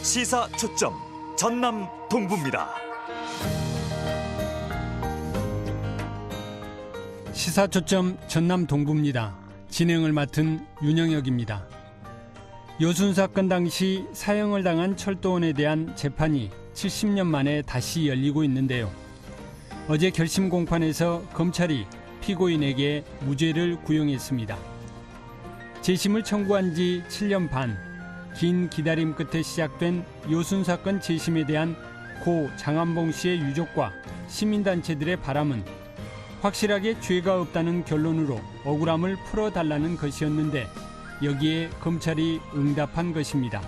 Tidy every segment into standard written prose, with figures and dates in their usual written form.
시사 초점 전남 동부입니다. 시사 초점 전남 동부입니다. 진행을 맡은 윤영혁입니다. 여순 사건 당시 사형을 당한 철도원에 대한 재판이 70년 만에 다시 열리고 있는데요. 어제 결심 공판에서 검찰이 피고인에게 무죄를 구형했습니다. 재심을 청구한 지 7년 반, 긴 기다림 끝에 시작된 여순 사건 재심에 대한 고 장한봉 씨의 유족과 시민단체들의 바람은 확실하게 죄가 없다는 결론으로 억울함을 풀어달라는 것이었는데 여기에 검찰이 응답한 것입니다.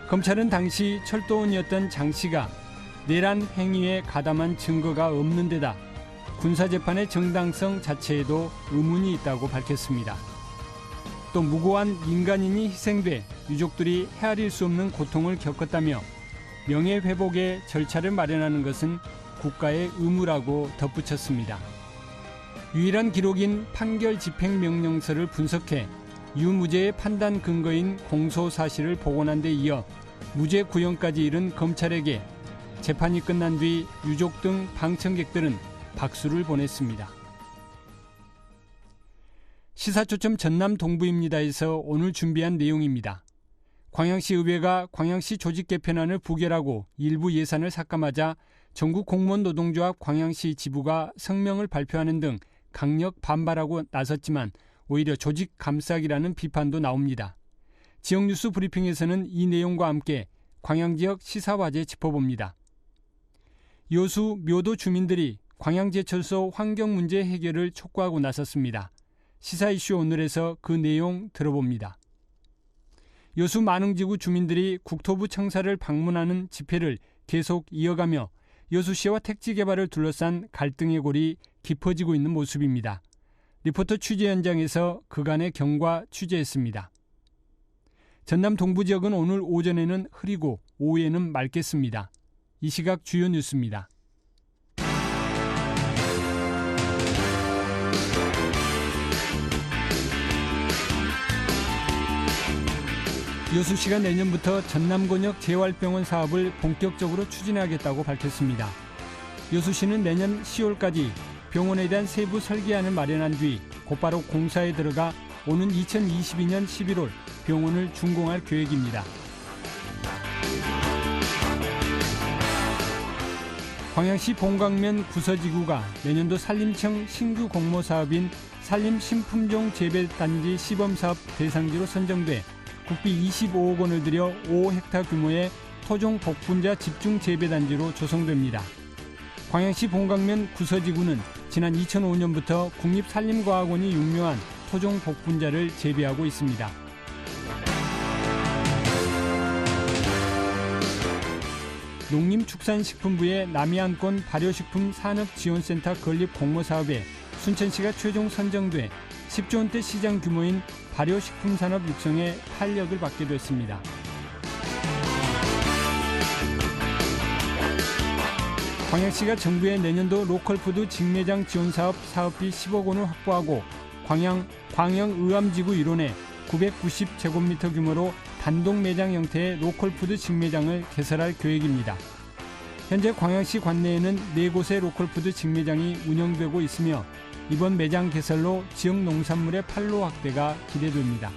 검찰은 당시 철도원이었던 장 씨가 내란 행위에 가담한 증거가 없는 데다 군사재판의 정당성 자체에도 의문이 있다고 밝혔습니다. 또 무고한 민간인이 희생돼 유족들이 헤아릴 수 없는 고통을 겪었다며 명예회복의 절차를 마련하는 것은 국가의 의무라고 덧붙였습니다. 유일한 기록인 판결 집행명령서를 분석해 유무죄의 판단 근거인 공소사실을 복원한 데 이어 무죄 구형까지 이른 검찰에게 재판이 끝난 뒤 유족 등 방청객들은 박수를 보냈습니다. 시사초점 전남 동부입니다에서 오늘 준비한 내용입니다. 광양시 의회가 광양시 조직 개편안을 부결하고 일부 예산을 삭감하자 전국 공무원 노동조합 광양시 지부가 성명을 발표하는 등 강력 반발하고 나섰지만 오히려 조직 감싸기라는 비판도 나옵니다. 지역뉴스 브리핑에서는 이 내용과 함께 광양지역 시사화제 짚어봅니다. 여수 묘도 주민들이 광양제철소 환경문제 해결을 촉구하고 나섰습니다. 시사 이슈 오늘에서 그 내용 들어봅니다. 여수 만흥지구 주민들이 국토부 청사를 방문하는 집회를 계속 이어가며 여수시와 택지 개발을 둘러싼 갈등의 골이 깊어지고 있는 모습입니다. 리포터 취재 현장에서 그간의 경과 취재했습니다. 전남 동부 지역은 오늘 오전에는 흐리고 오후에는 맑겠습니다. 이 시각 주요 뉴스입니다. 여수시가 내년부터 전남권역 재활병원 사업을 본격적으로 추진하겠다고 밝혔습니다. 여수시는 내년 10월까지 병원에 대한 세부 설계안을 마련한 뒤 곧바로 공사에 들어가 오는 2022년 11월 병원을 준공할 계획입니다. 광양시 봉강면 구서지구가 내년도 산림청 신규 공모 사업인 산림신품종 재배단지 시범사업 대상지로 선정돼 국비 25억 원을 들여 5헥타 규모의 토종 복분자 집중 재배단지로 조성됩니다. 광양시 봉강면 구서지구는 지난 2005년부터 국립산림과학원이 육묘한 토종 복분자를 재배하고 있습니다. 농림축산식품부의 남해안권 발효식품 산업지원센터 건립 공모사업에 순천시가 최종 선정돼 10조 원대 시장 규모인 발효식품 산업 육성에 활력을 받게 됐습니다. 광양시가 정부의 내년도 로컬푸드 직매장 지원사업 사업비 10억 원을 확보하고 광양의암지구 일원에 990제곱미터 규모로 단독 매장 형태의 로컬푸드 직매장을 개설할 계획입니다. 현재 광양시 관내에는 4곳의 로컬푸드 직매장이 운영되고 있으며 이번 매장 개설로 지역 농산물의 판로 확대가 기대됩니다.